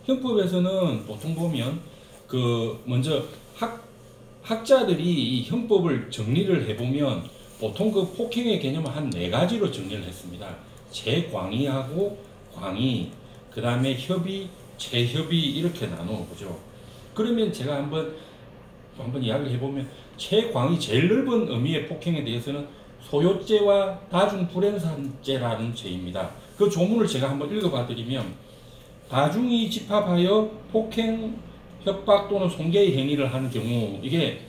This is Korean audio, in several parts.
형법에서는 보통 보면 먼저 학자들이 이 형법을 정리를 해보면 보통 그 폭행의 개념을 한 4가지로 정리를 했습니다. 재광의하고 광의, 그 다음에 협의, 재협의 이렇게 나누어 보죠. 그러면 제가 한번 이야기를 해보면 재광의 제일 넓은 의미의 폭행에 대해서는 소요죄와 다중불행산죄라는 죄입니다. 그 조문을 제가 한번 읽어봐 드리면 다중이 집합하여 폭행, 협박 또는 손괴의 행위를 하는 경우 이게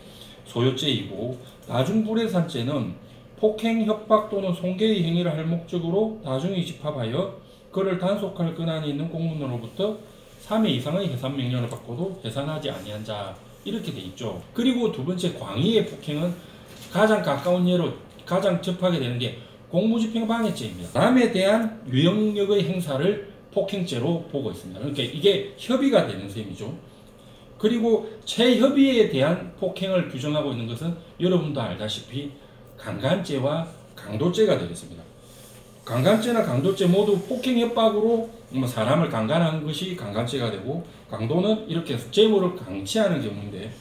소요죄이고 다중불행산죄는 폭행, 협박 또는 손괴의 행위를 할 목적으로 다중이 집합하여 그를 단속할 권한이 있는 공무원으로부터 3회 이상의 해산명령을 받고도 해산하지 아니한 자 이렇게 돼 있죠. 그리고 두 번째 광의의 폭행은 가장 가까운 예로 가장 접하게 되는 게 공무집행방해죄입니다. 남에 대한 유형력의 행사를 폭행죄로 보고 있습니다. 그러니까 이게 협의가 되는 셈이죠. 그리고 재협의에 대한 폭행을 규정하고 있는 것은 여러분도 알다시피 강간죄와 강도죄가 되겠습니다. 강간죄나 강도죄 모두 폭행 협박으로 사람을 강간하는 것이 강간죄가 되고, 강도는 이렇게 재물을 강취하는 경우인데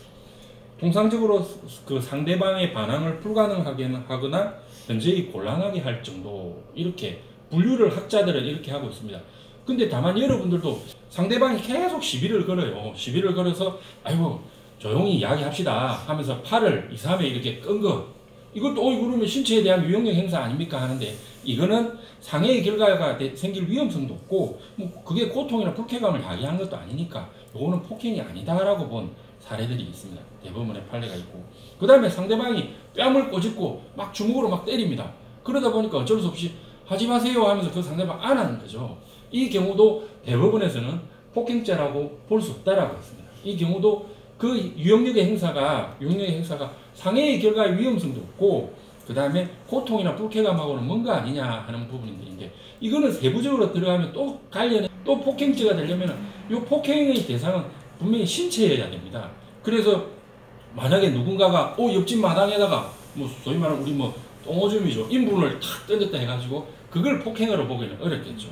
통상적으로 그 상대방의 반항을 불가능하게 하거나 현저히 곤란하게 할 정도, 이렇게 분류를 학자들은 이렇게 하고 있습니다. 근데 다만 여러분들도 상대방이 계속 시비를 걸어요. 시비를 걸어서 아이고 조용히 이야기합시다 하면서 팔을 2, 3회 이렇게 끈 거, 이것도 그러면 신체에 대한 유형력 행사 아닙니까 하는데, 이거는 상해의 결과가 생길 위험성도 없고 뭐 그게 고통이나 불쾌감을 야기한 것도 아니니까 이거는 폭행이 아니다라고 본 사례들이 있습니다. 대법원의 판례가 있고, 그 다음에 상대방이 뺨을 꼬집고 막 주먹으로 막 때립니다. 그러다 보니까 어쩔 수 없이 하지 마세요 하면서 그 상대방 안 하는 거죠. 이 경우도 대법원에서는 폭행죄라고 볼 수 없다라고 했습니다. 이 경우도 그 유형력의 행사가 상해의 결과의 위험성도 없고 그 다음에 고통이나 불쾌감하고는 뭔가 아니냐 하는 부분인데, 이거는 세부적으로 들어가면 또 관련해 또 폭행죄가 되려면 이 폭행의 대상은 분명히 신체여야 됩니다. 그래서 만약에 누군가가 옆집 마당에다가 소위 말하는 우리 똥오줌이죠, 인분을 탁 던졌다 해가지고 그걸 폭행으로 보기는 어렵겠죠.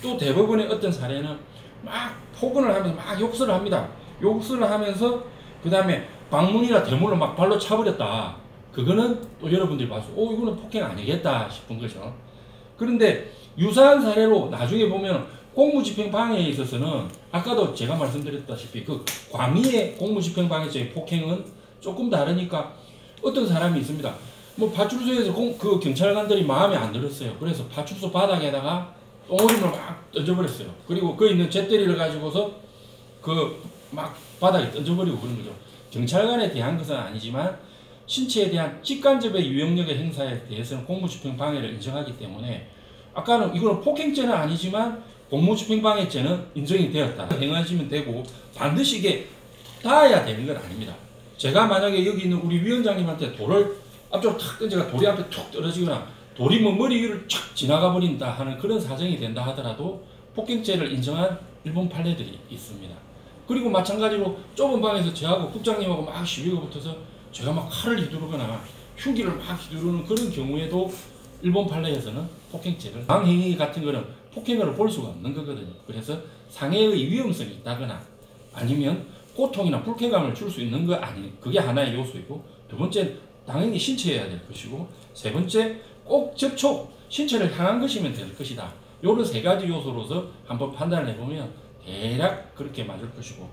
또 대법원의 어떤 사례는 막 폭언을 하면서 막 욕설을 합니다. 욕설을 하면서 그 다음에 방문이나 대문을 막 발로 차버렸다. 그거는 또 여러분들이 봐서 이거는 폭행 아니겠다 싶은 거죠. 그런데 유사한 사례로 나중에 보면 공무집행방해에 있어서는 아까도 제가 말씀드렸다시피 그 광의의 공무집행방해죄의 폭행은 조금 다르니까 어떤 사람이 있습니다. 파출소에서 그 경찰관들이 마음에 안 들었어요. 그래서 파출소 바닥에다가 똥오줌을 막 던져버렸어요. 그리고 그 있는 잿더리를 가지고서 막 바닥에 던져버리고 그런 거죠. 경찰관에 대한 것은 아니지만 신체에 대한 직간접의 유형력의 행사에 대해서는 공무집행방해를 인정하기 때문에 아까는 이거는 폭행죄는 아니지만 공무집행방해죄는 인정이 되었다 행하시면 되고, 반드시 이게 닿아야 되는 건 아닙니다. 제가 만약에 여기 있는 우리 위원장님한테 돌을 앞쪽으로 탁 던져가 돌이 앞에 툭 떨어지거나 돌이 머리 위를 촥 지나가 버린다 하는 그런 사정이 된다 하더라도 폭행죄를 인정한 일본 판례들이 있습니다. 그리고 마찬가지로 좁은 방에서 저하고 국장님하고 막 시비가 붙어서 제가 막 칼을 휘두르거나 흉기를 막 휘두르는 그런 경우에도 일본 판례에서는 폭행죄를, 방행위 같은 거는 폭행으로 볼 수가 없는 거거든요. 그래서 상해의 위험성이 있다거나 아니면 고통이나 불쾌감을 줄 수 있는 거 아니, 그게 하나의 요소이고, 두 번째 당연히 신체여야 될 것이고, 세 번째 꼭 접촉, 신체를 향한 것이면 될 것이다. 요런 3가지 요소로서 한번 판단을 해보면 대략 그렇게 맞을 것이고,